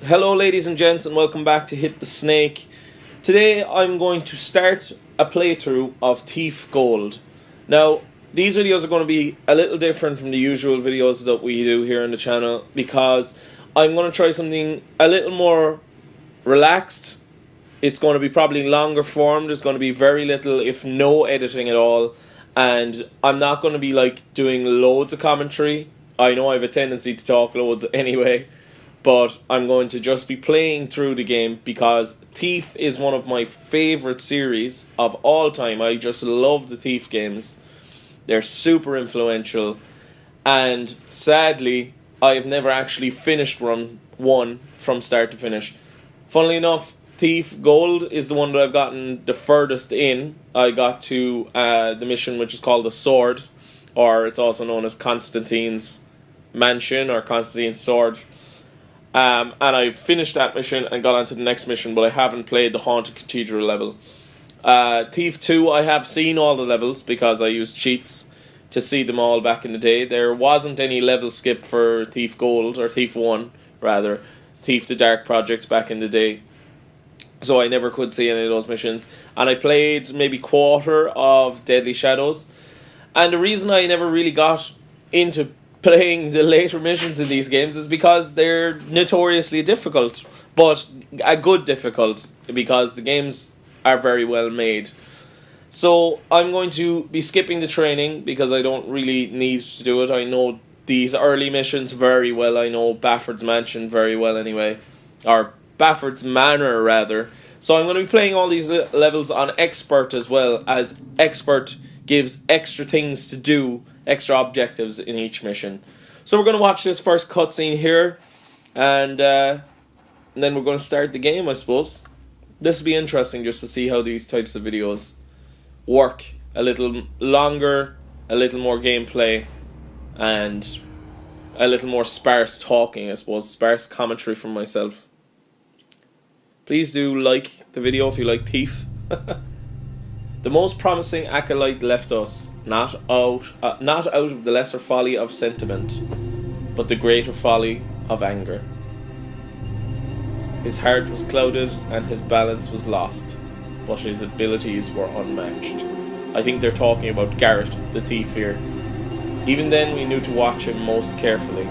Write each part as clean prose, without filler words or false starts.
Hello ladies and gents, and welcome back to Hit the Snake. Today I'm going to start a playthrough of Thief Gold. Now, these videos are going to be a little different from the usual videos that we do here on the channel because I'm going to try something a little more relaxed. It's going to be probably longer form. There's going to be very little, if no editing at all, and I'm not going to be doing loads of commentary. I know I have a tendency to talk loads anyway, but I'm going to just be playing through the game because Thief is one of my favourite series of all time. I just love the Thief games. They're super influential, and sadly, I have never actually finished run one from start to finish. Funnily enough, Thief Gold is the one that I've gotten the furthest in. I got to the mission which is called the Sword, or it's also known as Constantine's Mansion or Constantine's Sword. And I finished that mission and got on to the next mission, but I haven't played the Haunted Cathedral level. Thief 2, I have seen all the levels because I used cheats to see them all back in the day. There wasn't any level skip for Thief Gold, or Thief 1, rather. Thief the Dark Project back in the day. So I never could see any of those missions. And I played maybe quarter of Deadly Shadows. And the reason I never really got into playing the later missions in these games is because they're notoriously difficult, but a good difficult, because the games are very well made. So I'm going to be skipping the training because I don't really need to do it. I know these early missions very well. I know Bafford's Mansion very well anyway, or Bafford's Manor rather. So I'm going to be playing all these levels on Expert as well, as Expert gives extra things to do, extra objectives in each mission. So we're going to watch this first cutscene here, and then we're going to start the game, I suppose. This will be interesting just to see how these types of videos work. A little longer, a little more gameplay, and a little more sparse talking, I suppose. Sparse commentary from myself. Please do like the video if you like Thief. The most promising acolyte left us, not out of the lesser folly of sentiment, but the greater folly of anger. His heart was clouded and his balance was lost, but his abilities were unmatched. I think they're talking about Garret, the thief here. Even then, we knew to watch him most carefully.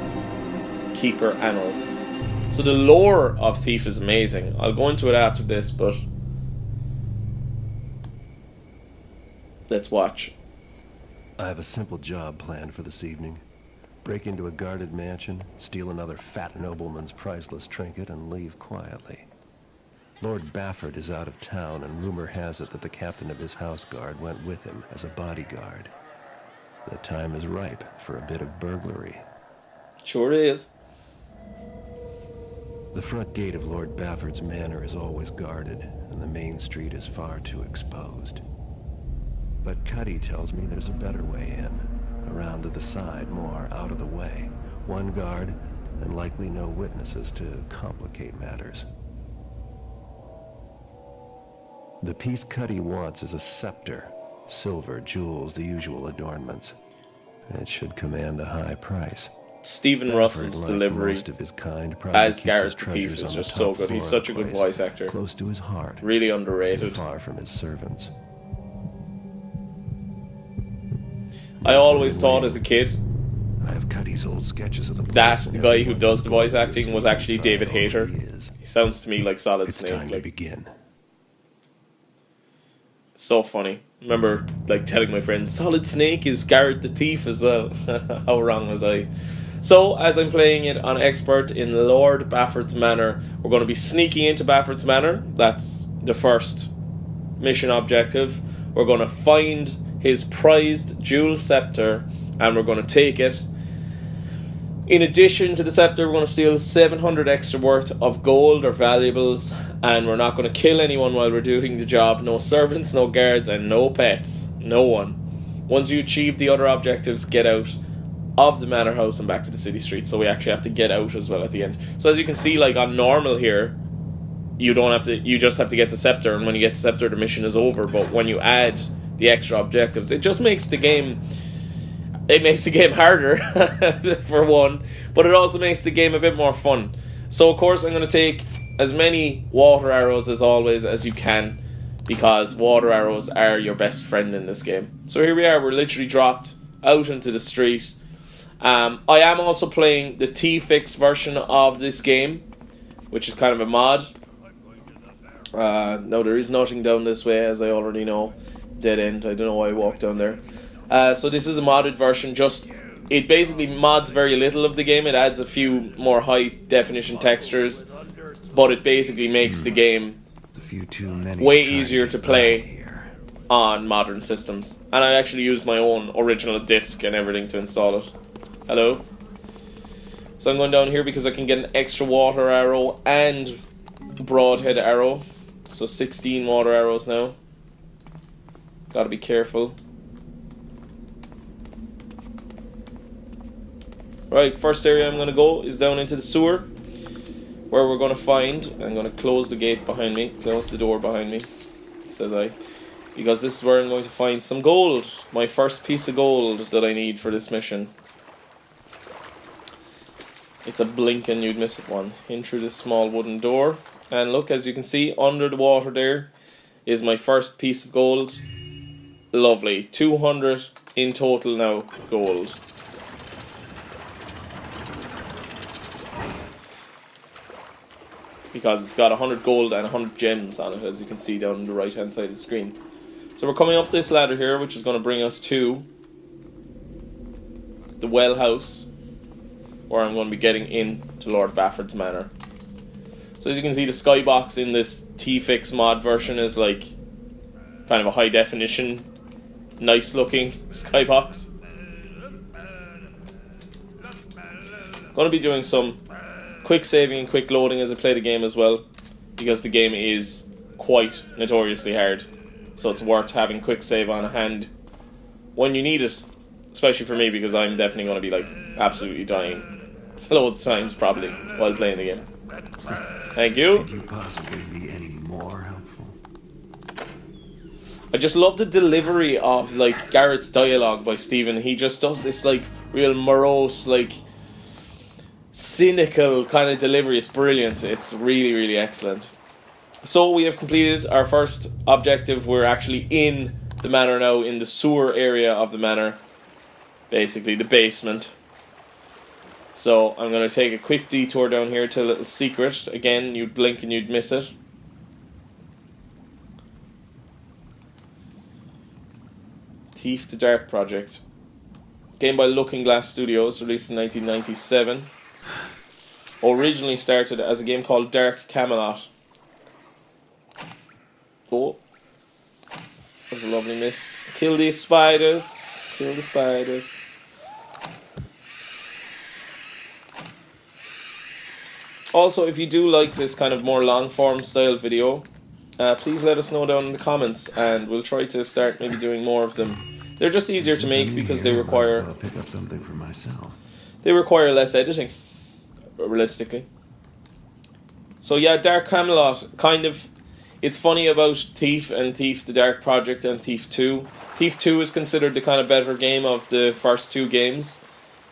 Keeper Annals. So the lore of Thief is amazing. I'll go into it after this, but let's watch. I have a simple job planned for this evening. Break into a guarded mansion, steal another fat nobleman's priceless trinket, and leave quietly. Lord Bafford is out of town, and rumor has it that the captain of his house guard went with him as a bodyguard. The time is ripe for a bit of burglary. Sure is. The front gate of Lord Bafford's manor is always guarded, and the main street is far too exposed. But Cuddy tells me there's a better way in, around to the side, more out of the way. One guard, and likely no witnesses to complicate matters. The piece Cuddy wants is a scepter. Silver, jewels, the usual adornments. It should command a high price. Stephen Russell's delivery as Garret the Thief is just so good. He's such a good voice actor. Close to his heart. Really underrated. Far from his servants. I always thought as a kid I have Cuddy's old sketches of that the guy who does the voice acting was actually David Hayter. He sounds to me like Solid Snake. It's time to begin. So funny. Remember telling my friends Solid Snake is Garret the Thief as well. How wrong was I? So as I'm playing it on Expert in Lord Bafford's Manor, we're going to be sneaking into Bafford's Manor. That's the first mission objective. We're going to find his prized jewel scepter, and we're going to take it. In addition to the scepter, we're going to steal 700 extra worth of gold or valuables, and we're not going to kill anyone while we're doing the job. No servants, no guards, and no pets. No one. Once you achieve the other objectives, get out of the manor house and back to the city street. So we actually have to get out as well at the end. So as you can see, on normal here, you just have to get the scepter, and when you get the scepter, the mission is over. But when you add the extra objectives, it just makes the game harder for one, but it also makes the game a bit more fun. So of course I'm going to take as many water arrows as always as you can, because water arrows are your best friend in this game. So here we are, we're literally dropped out into the street. I am also playing the T-Fix version of this game, which is kind of a mod. No, there is nothing down this way, as I already know. Dead end, I don't know why I walked down there. So this is a modded version, it basically mods very little of the game. It adds a few more high definition textures, but it basically makes the game way easier to play on modern systems. And I actually used my own original disc and everything to install it. Hello? So I'm going down here because I can get an extra water arrow and broadhead arrow. So 16 water arrows now. Gotta be careful. Right, first area I'm going to go is down into the sewer, where we're going to find, I'm going to close the gate behind me, close the door behind me, says I, because this is where I'm going to find some gold, my first piece of gold that I need for this mission. It's a blink and you'd miss it one. In through this small wooden door, and look, as you can see, under the water there is my first piece of gold. Lovely, 200 in total now, gold. Because it's got 100 gold and 100 gems on it, as you can see down on the right hand side of the screen. So we're coming up this ladder here, which is going to bring us to the well house, where I'm going to be getting in to Lord Bafford's manor. So as you can see, the skybox in this T-Fix mod version is like kind of a high definition, nice looking skybox. Going to be doing some quick saving and quick loading as I play the game as well, because the game is quite notoriously hard, so it's worth having quick save on hand when you need it, especially for me, because I'm definitely going to be like absolutely dying loads of times probably while playing the game. Thank you. Could you possibly be any more helpful? I just love the delivery of like Garret's dialogue by Stephen. He just does this like real morose, like cynical kind of delivery. It's brilliant. It's really, really excellent. So we have completed our first objective. We're actually in the manor now, in the sewer area of the manor, basically the basement. So I'm going to take a quick detour down here to a little secret. Again, you'd blink and you'd miss it. Thief the Dark Project. Game by Looking Glass Studios, released in 1997. Originally started as a game called Dark Camelot. Oh, that was a lovely miss. Kill these spiders. Kill the spiders. Also, if you do like this kind of more long form style video, please let us know down in the comments, and we'll try to start maybe doing more of them. They're just easier to make because they require I'll pick up something for myself. They require less editing, realistically. So yeah, Dark Camelot, kind of, it's funny about Thief and Thief the Dark Project and Thief 2. Thief 2 is considered the kind of better game of the first two games,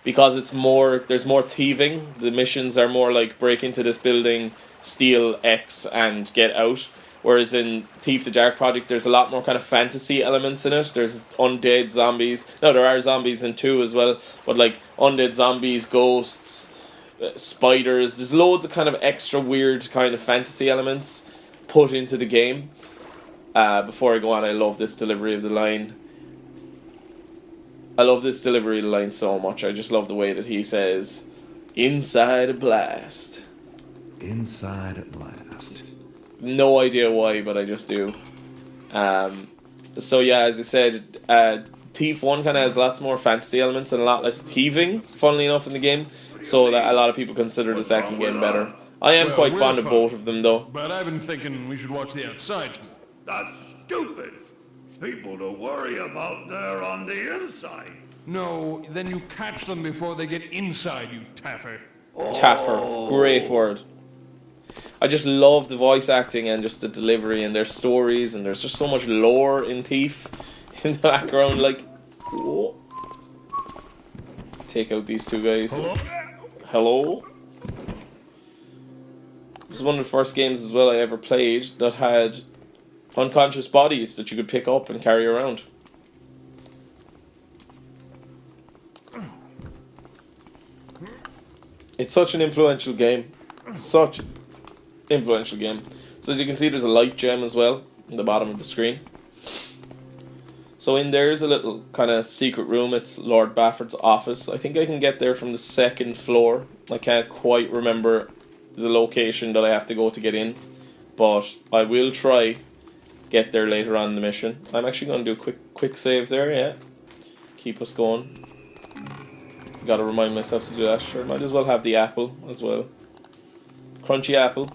because it's more, there's more thieving. The missions are more like break into this building, steal X and get out. Whereas in Thief the Dark Project, there's a lot more kind of fantasy elements in it. There's undead zombies. No, there are zombies in 2 as well, but like undead zombies, ghosts, spiders. There's loads of kind of extra weird kind of fantasy elements put into the game. Before I go on, I love this delivery of the line. I love this delivery of the line so much. I just love the way that he says, "Inside a blast." Inside at last. No idea why, but I just do. So yeah, as I said, Thief 1 kind of has lots more fantasy elements and a lot less thieving, funnily enough, in the game, so that a lot of people consider the second game better. I am quite fond of both of them, though. But I've been thinking we should watch the outside. That's stupid. People don't worry about there on the inside. No, then you catch them before they get inside, you Taffer. Taffer, great word. I just love the voice acting and just the delivery and their stories, and there's just so much lore in Thief in the background, like, whoa. Take out these two guys. Hello? Hello? This is one of the first games as well I ever played that had unconscious bodies that you could pick up and carry around. It's such an influential game. Such an influential game. So as you can see, there's a light gem as well in the bottom of the screen. So in there is a little kind of secret room. It's Lord Bafford's office. I think I can get there from the 2nd floor. I can't quite remember the location that I have to go to get in, but I will try get there later on in the mission. I'm actually going to do quick saves there, yeah. Keep us going. Got to remind myself to do that. Sure, might as well have the apple as well. Crunchy apple.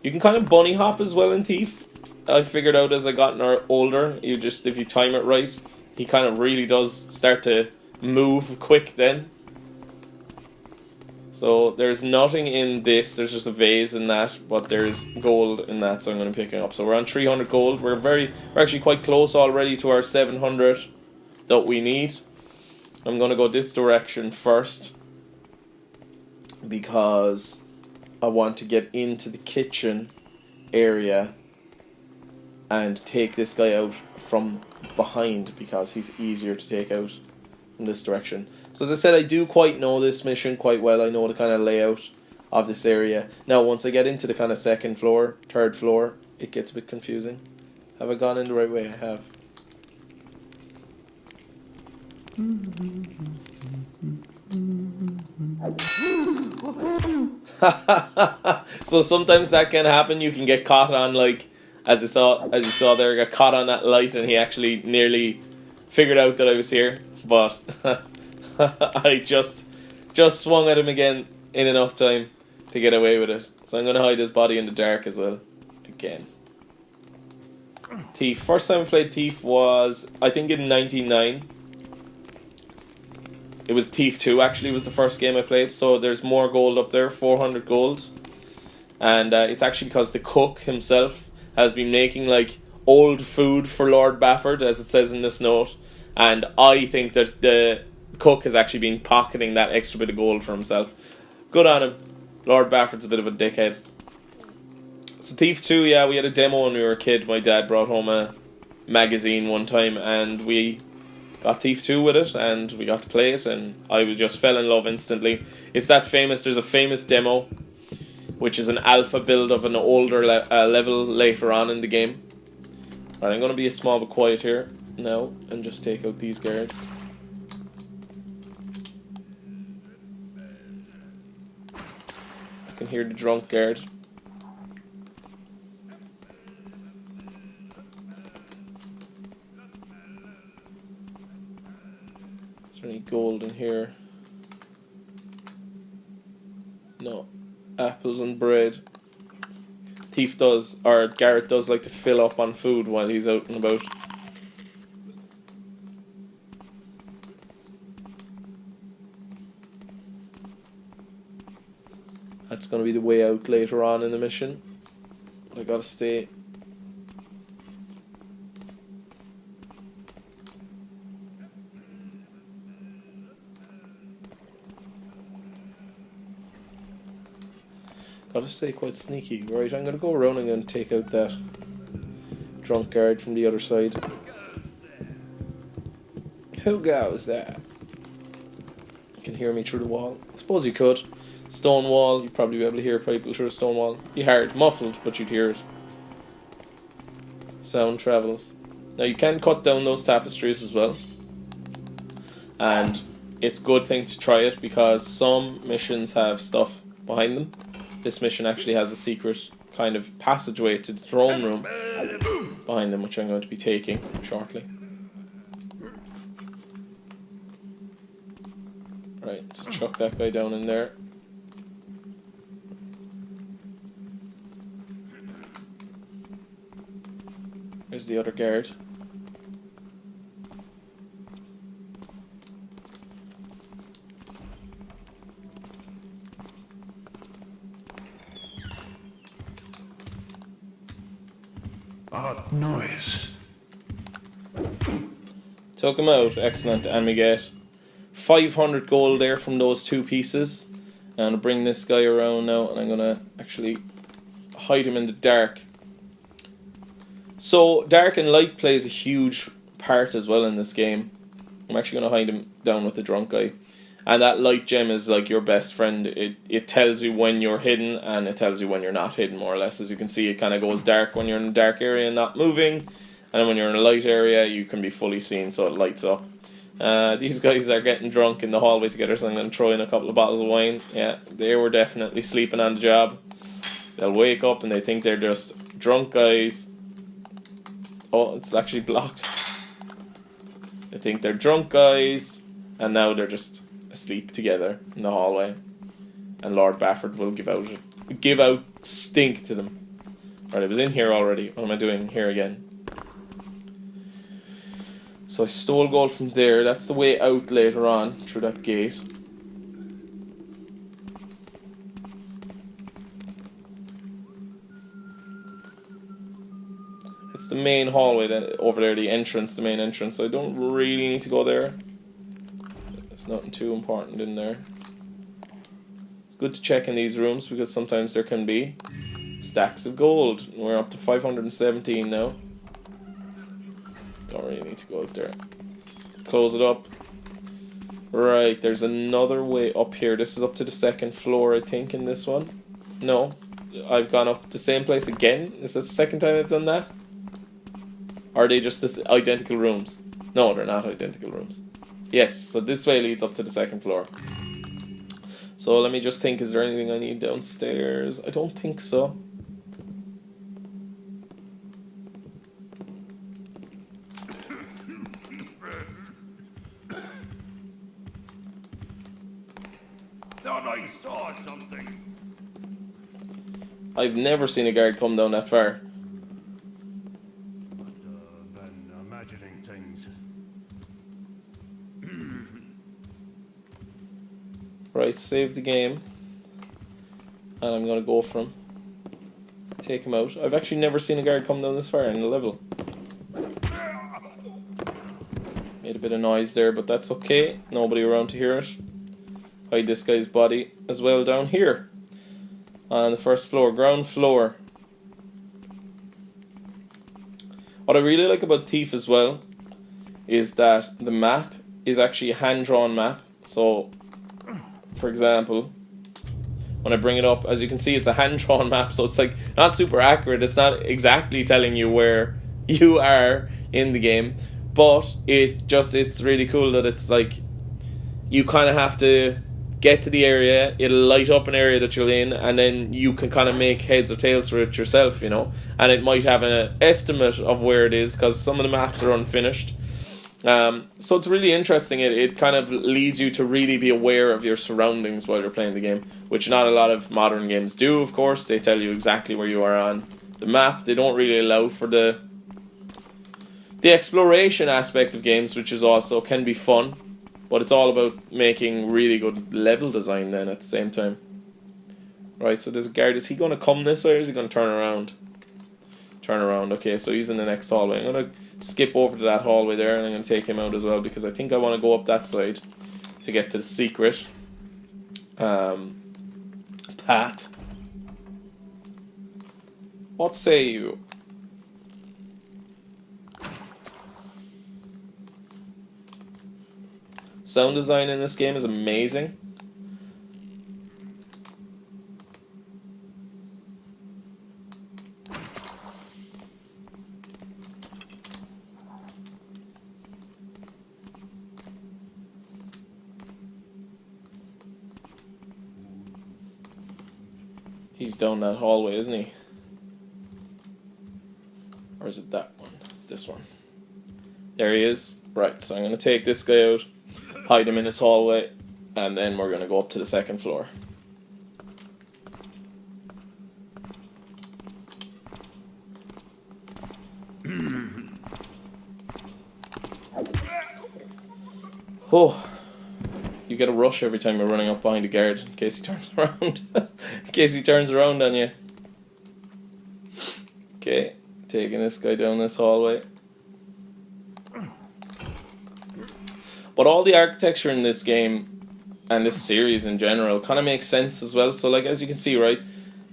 You can kind of bunny hop as well in Thief. I figured out as I got older, if you time it right, he kind of really does start to move quick then. So there's nothing in this, there's just a vase in that, but there's gold in that, so I'm going to pick it up. So we're on 300 gold. We're actually quite close already to our 700 that we need. I'm going to go this direction first because I want to get into the kitchen area and take this guy out from behind because he's easier to take out in this direction. So as I said, I do quite know this mission quite well. I know the kind of layout of this area. Now once I get into the kind of 2nd floor, 3rd floor, it gets a bit confusing. Have I gone in the right way? I have. So sometimes that can happen. You can get caught on, like, as you saw there, got caught on that light, and he actually nearly figured out that I was here. But I just swung at him again in enough time to get away with it. So I'm going to hide his body in the dark as well. Again. Thief. First time I played Thief was, I think, in 99. It was Thief 2 actually was the first game I played. So there's more gold up there, 400 gold. And it's actually because the cook himself has been making like old food for Lord Bafford, as it says in this note. And I think that the cook has actually been pocketing that extra bit of gold for himself. Good on him. Lord Bafford's a bit of a dickhead. So Thief 2, yeah, we had a demo when we were a kid. My dad brought home a magazine one time and we got Thief 2 with it and we got to play it and I just fell in love instantly. It's that famous, there's a famous demo which is an alpha build of an older level later on in the game. Right, I'm going to be a small bit quiet here now and just take out these guards. I can hear the drunk guard. Is there any gold in here? No. Apples and bread. Thief does, or Garret does, like to fill up on food while he's out and about. That's going to be the way out later on in the mission. But I gotta stay. Gotta stay quite sneaky. Right, I'm gonna go around and I'm gonna take out that drunk guard from the other side. Who goes there? You can hear me through the wall. I suppose you could. Stone wall, you'd probably be able to hear people through a stone wall. Be hard, muffled, but you'd hear it. Sound travels. Now you can cut down those tapestries as well. And it's a good thing to try it because some missions have stuff behind them. This mission actually has a secret kind of passageway to the throne room behind them, which I'm going to be taking shortly. Right, so chuck that guy down in there. There's the other guard. Odd noise. Took him out. Excellent. And we get 500 gold there from those 2 pieces. And I'm going to bring this guy around now, and I'm going to actually hide him in the dark. So dark and light plays a huge part as well in this game. I'm actually going to hide him down with the drunk guy. And that light gem is like your best friend. It tells you when you're hidden, and it tells you when you're not hidden, more or less. As you can see, it kind of goes dark when you're in a dark area and not moving. And then when you're in a light area, you can be fully seen, so it lights up. These guys are getting drunk in the hallway together, so I'm going to throw in a couple of bottles of wine. Yeah, they were definitely sleeping on the job. They'll wake up and they think they're just drunk guys. Oh, it's actually blocked. They think they're drunk guys, and now they're just asleep together in the hallway. And Lord Bafford will give out stink to them. Right, I was in here already. What am I doing here again? So I stole gold from there. That's the way out later on, through that gate. It's the main hallway over there, the entrance, the main entrance. So I don't really need to go there. There's nothing too important in there. It's good to check in these rooms because sometimes there can be stacks of gold. We're up to 517 now. Don't really need to go out there. Close it up. Right, there's another way up here. This is up to the 2nd floor, I think, in this one. No, I've gone up the same place again. Is that the 2nd time I've done that? Are they just identical rooms? No, they're not identical rooms. Yes, so this way leads up to the 2nd floor. So let me just think, is there anything I need downstairs? I don't think so. Thought I saw something. I've never seen a guard come down that far. Been imagining things. Right, save the game. And I'm going to go for him. Take him out. I've actually never seen a guard come down this far in the level. Made a bit of noise there, but that's okay. Nobody around to hear it. Hide this guy's body as well down here. On the 1st floor, ground floor. What I really like about Thief as well is that the map is actually a hand-drawn map. So, for example, when I bring it up, as you can see, it's a hand-drawn map, so it's like not super accurate. It's not exactly telling you where you are in the game, but it's really cool that it's like you kind of have to get to the area, it'll light up an area that you're in, and then you can kind of make heads or tails for it yourself, you know, and it might have an estimate of where it is because some of the maps are unfinished. So it's really interesting. It kind of leads you to really be aware of your surroundings while you're playing the game, which not a lot of modern games do, of course. They tell you exactly where you are on the map. They don't really allow for the exploration aspect of games, which is also can be fun, but it's all about making really good level design then at the same time. Right, so there's a guard. Is he going to come this way or is he going to turn around? Turn around, okay, so he's in the next hallway. I'm going to skip over to that hallway there and I'm going to take him out as well because I think I want to go up that side to get to the secret path. What say you? Sound design in this game is amazing. He's down that hallway, isn't he? Or is it that one? It's this one. There he is. Right, so I'm going to take this guy out, hide him in his hallway, and then we're going to go up to the 2nd floor. Oh, you get a rush every time you're running up behind a guard in case he turns around. In case he turns around on you. Okay, taking this guy down this hallway. But all the architecture in this game, and this series in general, kind of makes sense as well. So, like, as you can see, right,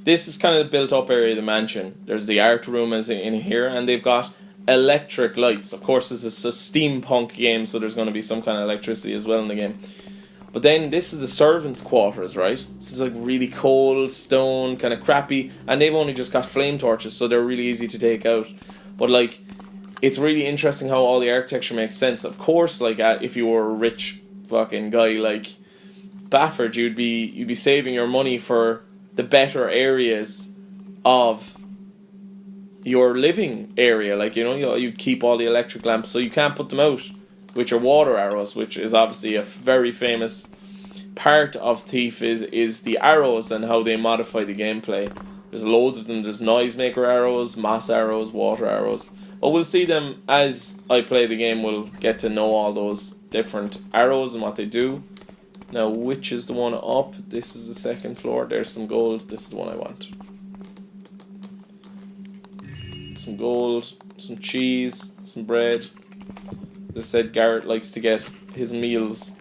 this is kind of the built-up area of the mansion. There's the art room as in here, and they've got electric lights. Of course, this is a steampunk game, so there's going to be some kind of electricity as well in the game. But then this is the servants' quarters, right? This is like really cold, stone, kind of crappy, and they've only just got flame torches, so they're really easy to take out. But like, it's really interesting how all the architecture makes sense. Of course, like if you were a rich fucking guy like Bafford, you'd be saving your money for the better areas of your living area. Like, you know, you keep all the electric lamps, so you can't put them out with your water arrows, which is obviously a very famous part of Thief is the arrows and how they modify the gameplay. There's loads of them. There's noisemaker arrows, moss arrows, water arrows. But we'll see them as I play the game. We'll get to know all those different arrows and what they do. Now, which is the one up? This is the second floor. There's some gold. This is the one I want. Some gold, some cheese, some bread. As I said, Garret likes to get his meals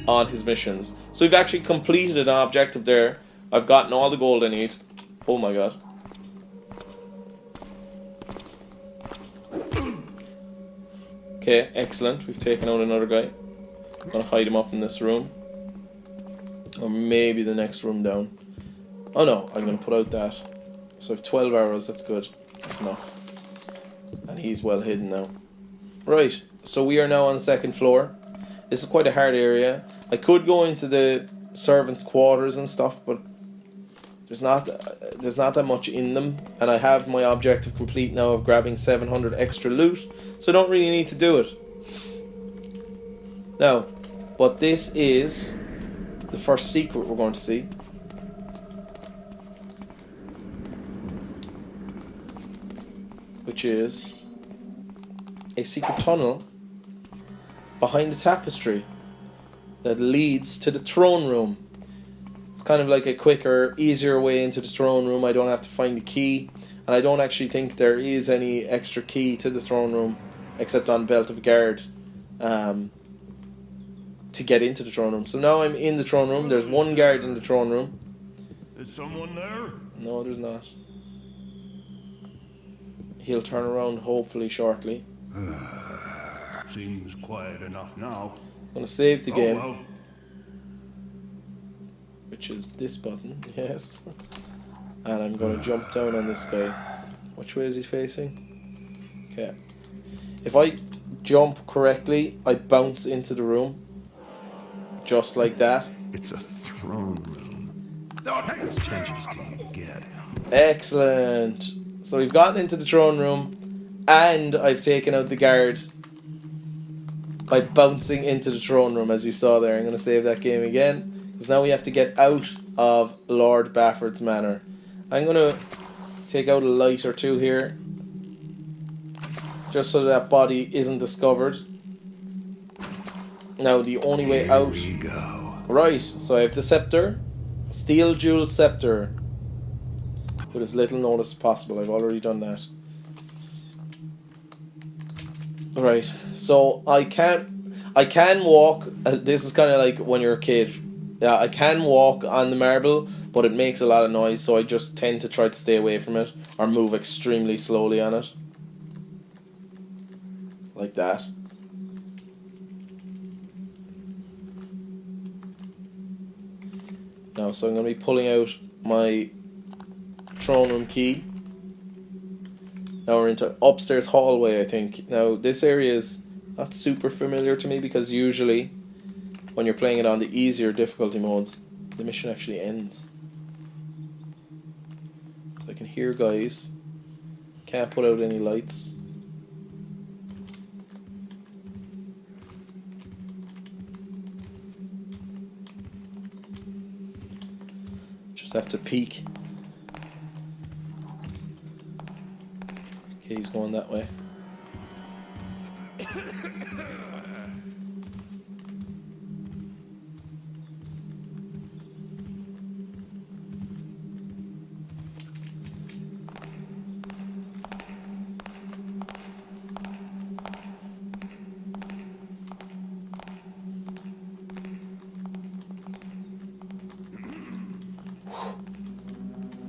on his missions. So we've actually completed an objective there. I've gotten all the gold I need. Oh my god. Okay, excellent. We've taken out another guy. I'm going to hide him up in this room. Or maybe the next room down. Oh no, I'm going to put out that. So I have 12 arrows, that's good. That's enough. And he's well hidden now. Right, so we are now on the second floor. This is quite a hard area. I could go into the servants' quarters and stuff, but there's not that much in them. And I have my objective complete now of grabbing 700 extra loot, so I don't really need to do it. Now, but this is the first secret we're going to see. Which is a secret tunnel behind the tapestry that leads to the throne room. It's kind of like a quicker, easier way into the throne room. I don't have to find the key, and I don't actually think there is any extra key to the throne room except on Belt of Guard to get into the throne room. So now I'm in the throne room. There's one guard in the throne room. Is someone there? No, there's not. He'll turn around hopefully shortly. Seems quiet enough now. I'm going to save the game. Well. Which is this button, yes. And I'm going to jump down on this guy. Which way is he facing? Okay. If I jump correctly, I bounce into the room. Just like that. It's a throne room. As change as can you get. Excellent. So we've gotten into the throne room, and I've taken out the guard by bouncing into the throne room, as you saw there. I'm going to save that game again, because now we have to get out of Lord Bafford's manor. I'm going to take out a light or two here, just so that body isn't discovered. Now the only way out... Here we go. Right, so I have the scepter, steel jewel scepter, with as little notice as possible. I've already done that. Right, so I can walk. This is kind of like when you're a kid. Yeah, I can walk on the marble, but it makes a lot of noise, so I just tend to try to stay away from it or move extremely slowly on it. Like that. Now, so I'm going to be pulling out my throne room key. Now we're into upstairs hallway, I think. Now, this area is not super familiar to me because usually when you're playing it on the easier difficulty modes, the mission actually ends. So I can hear guys. Can't put out any lights. Just have to peek. Okay, he's going that way.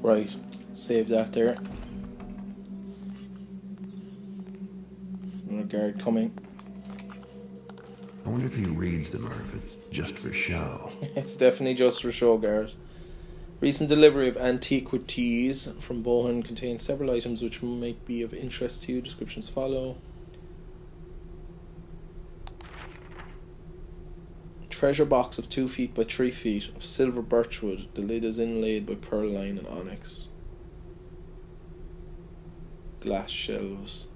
Right, save that there. Another guard coming. I wonder if he reads them or if it's just for show. It's definitely just for show, Garret. Recent delivery of antiquities from Bohan contains several items which might be of interest to you. Descriptions follow. Treasure box of 2 feet by 3 feet of silver birchwood. The lid is inlaid by pearl line and onyx. Glass shelves.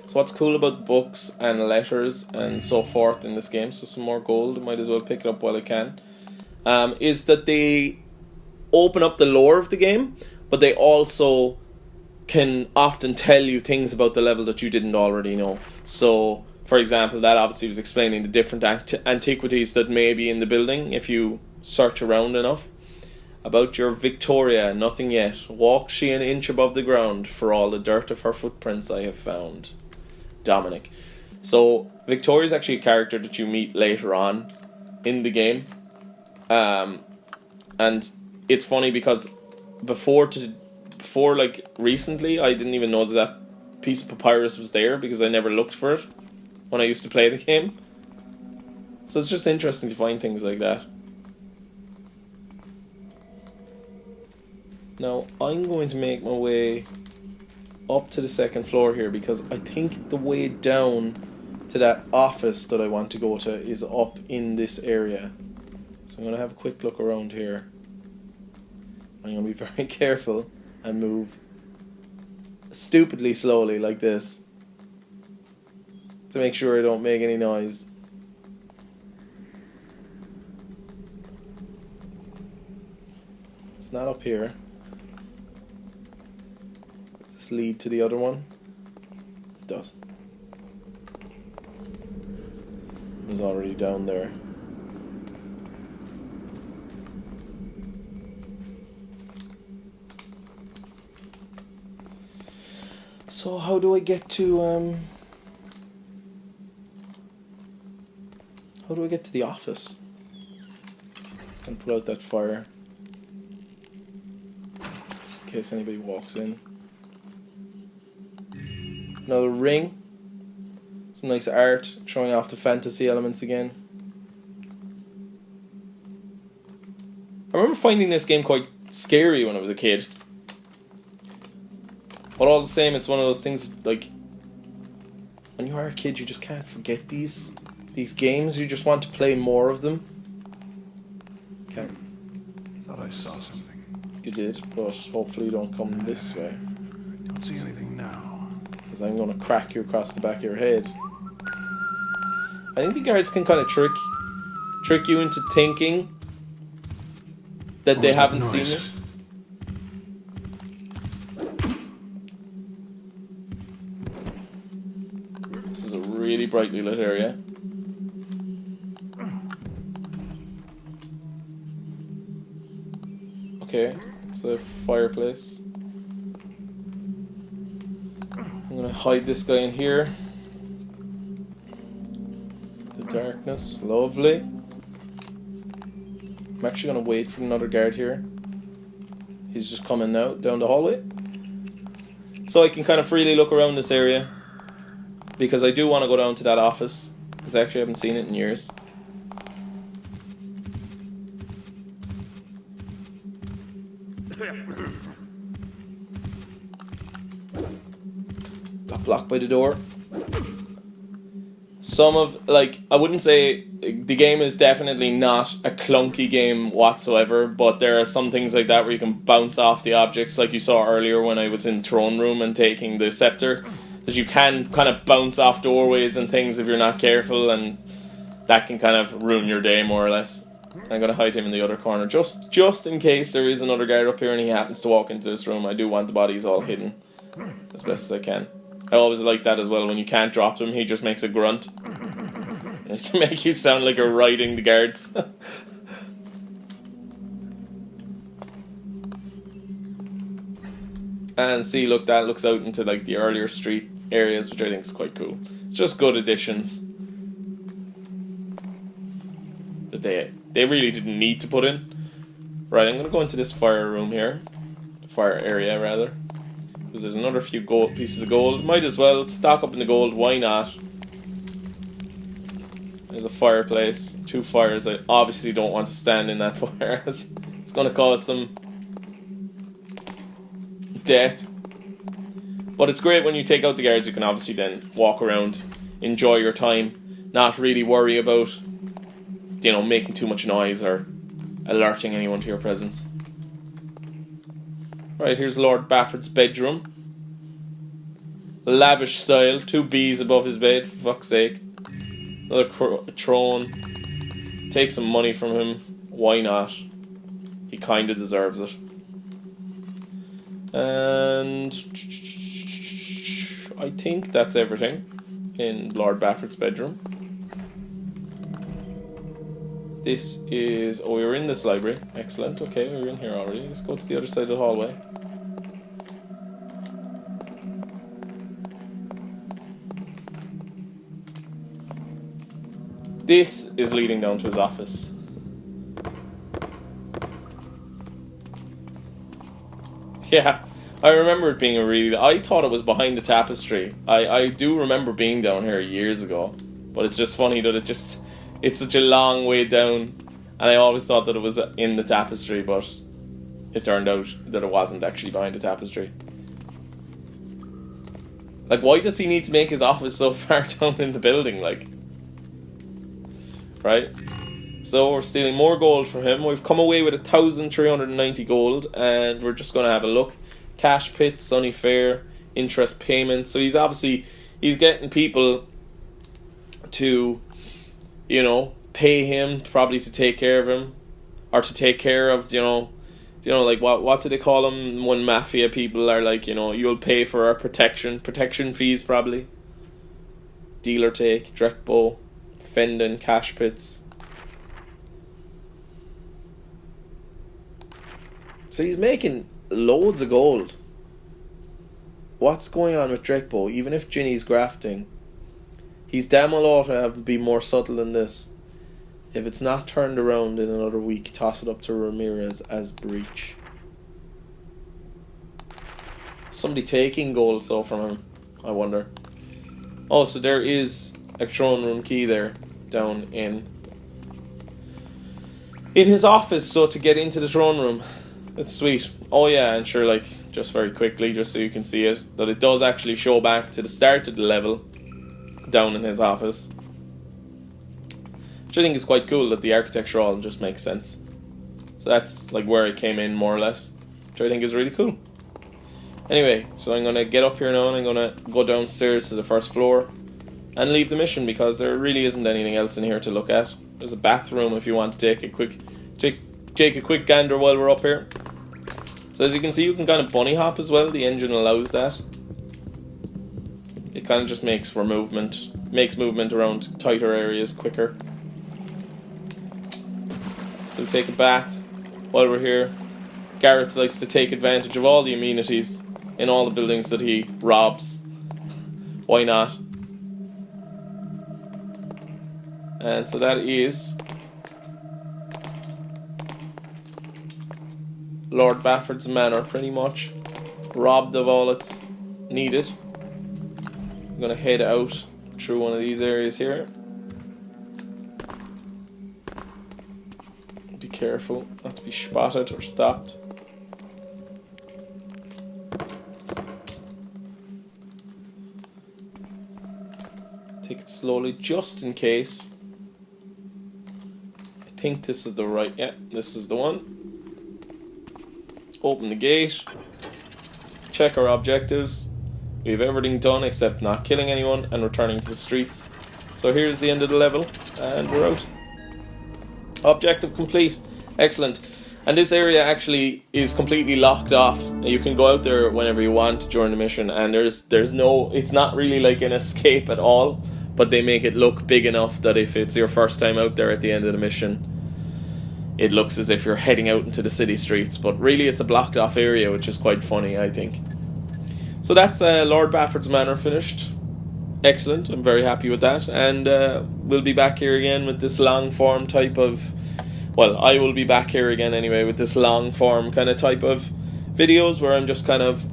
So what's cool about books and letters and so forth in this game, so some more gold, might as well pick it up while I can, is that they open up the lore of the game, but they also can often tell you things about the level that you didn't already know. So, for example, that obviously was explaining the different antiquities that may be in the building if you search around enough. About your Victoria, nothing yet. Walks she an inch above the ground for all the dirt of her footprints I have found. Dominic. So Victoria's actually a character that you meet later on in the game, and it's funny because before like recently I didn't even know that piece of papyrus was there because I never looked for it when I used to play the game. So it's just interesting to find things like that. Now I'm going to make my way up to the second floor here because I think the way down to that office that I want to go to is up in this area. So I'm going to have a quick look around here. I'm going to be very careful and move stupidly slowly like this to make sure I don't make any noise. It's not up here. Does this lead to the other one? It does. It was already down there. So how do I get to how do I get to the office? And put out that fire just in case anybody walks in. Another ring. Some nice art showing off the fantasy elements again. I remember finding this game quite scary when I was a kid. But all the same, it's one of those things, like, when you are a kid, you just can't forget these games. You just want to play more of them. Okay. Thought I saw something. You did, but hopefully you don't come this way. Don't see anything now. Because I'm going to crack you across the back of your head. I think the guards can kind of trick you into thinking that they haven't seen it. This is a really brightly lit area. Okay, it's a fireplace. I'm gonna hide this guy in here. The darkness, lovely. I'm actually gonna wait for another guard here. He's just coming out down the hallway. So I can kind of freely look around this area. Because I do want to go down to that office. Because I actually haven't seen it in years. Got blocked by the door. Some of, like, I wouldn't say the game is definitely not a clunky game whatsoever, but there are some things like that where you can bounce off the objects, like you saw earlier when I was in the throne room and taking the scepter, that you can kind of bounce off doorways and things if you're not careful, and that can kind of ruin your day more or less. I'm going to hide him in the other corner, just in case there is another guard up here and he happens to walk into this room. I do want the bodies all hidden as best as I can. I always like that as well. When you can't drop them, he just makes a grunt. It can make you sound like you're riding the guards. And see, look, that looks out into like the earlier street areas, which I think is quite cool. It's just good additions that they really didn't need to put in. Right, I'm going to go into this fire room here. Fire area, rather. Because there's another few gold pieces of gold. Might as well stock up in the gold. Why not? There's a fireplace. 2 fires. I obviously don't want to stand in that fire. It's going to cause some death. But it's great when you take out the guards. You can obviously then walk around, enjoy your time, not really worry about, making too much noise or alerting anyone to your presence. Right, here's Lord Bafford's bedroom. Lavish style. 2 bees above his bed, for fuck's sake. Another throne. Take some money from him. Why not? He kinda deserves it. And I think that's everything in Lord Bafford's bedroom. This is... Oh, we were in this library. Excellent. Okay, we were in here already. Let's go to the other side of the hallway. This is leading down to his office. Yeah, I remember it being I thought it was behind the tapestry. I do remember being down here years ago. But it's just funny that it's such a long way down. And I always thought that it was in the tapestry, but it turned out that it wasn't actually behind the tapestry. Like, why does he need to make his office so far down in the building, like? Right? So we're stealing more gold from him. We've come away with 1,390 gold, and we're just going to have a look. Cash pits, sunny fair, interest payments. So he's getting people to, pay him probably to take care of him, or to take care of, like what do they call them when mafia people are like, you'll pay for our protection fees probably. Dealer take, Drekbo, Fendon, cash pits. So he's making loads of gold. What's going on with Drekbo? Even if Ginny's grafting, he's damn well ought to be more subtle than this. If it's not turned around in another week, toss it up to Ramirez as breach. Somebody taking gold so from him, I wonder. Oh, so there is a throne room key there, down in his office, so to get into the throne room. It's sweet. Oh yeah, and sure, like, just very quickly, just so you can see it, that it does actually show back to the start of the level, down in his office. Which I think is quite cool, that the architecture all just makes sense. So that's like where it came in, more or less, which I think is really cool. Anyway, so I'm going to get up here now, and I'm going to go downstairs to the first floor and leave the mission, because there really isn't anything else in here to look at. There's a bathroom if you want to take a quick gander while we're up here. So as you can see, you can kind of bunny hop as well. The engine allows that. It kind of just makes movement around tighter areas quicker. So we'll take a bath while we're here. Garret likes to take advantage of all the amenities in all the buildings that he robs. Why not? And so that is Lord Bafford's Manor, pretty much. Robbed of all it's needed. I'm going to head out through one of these areas here. Be careful not to be spotted or stopped. Take it slowly just in case. I think this is the right... Yeah, this is the one. Open the gate. Check our objectives. We have everything done except not killing anyone and returning to the streets. So here's the end of the level, and we're out. Objective complete. Excellent. And this area actually is completely locked off. You can go out there whenever you want during the mission, and there's no... It's not really like an escape at all, but they make it look big enough that if it's your first time out there at the end of the mission, it looks as if you're heading out into the city streets, but really it's a blocked off area, which is quite funny, I think. So that's Lord Bafford's Manor finished. Excellent, I'm very happy with that, and we'll be back here again with this long form type of well, I will be back here again anyway with this long form kind of type of videos where I'm just kind of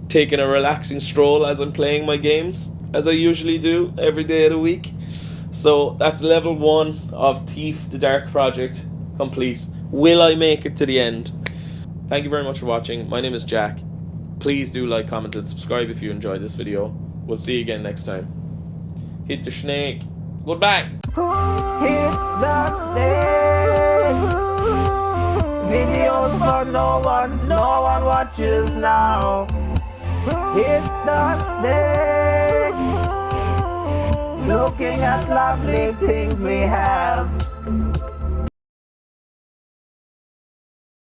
taking a relaxing stroll as I'm playing my games, as I usually do every day of the week. So that's level 1 of Thief the Dark Project complete. Will I make it to the end? Thank you very much for watching. My name is Jack. Please do like, comment and subscribe if you enjoyed this video. We'll see you again next time. Hit the snake. Goodbye. Hit the snake. Videos for no one watches now. Hit the snake. Looking at lovely things we have.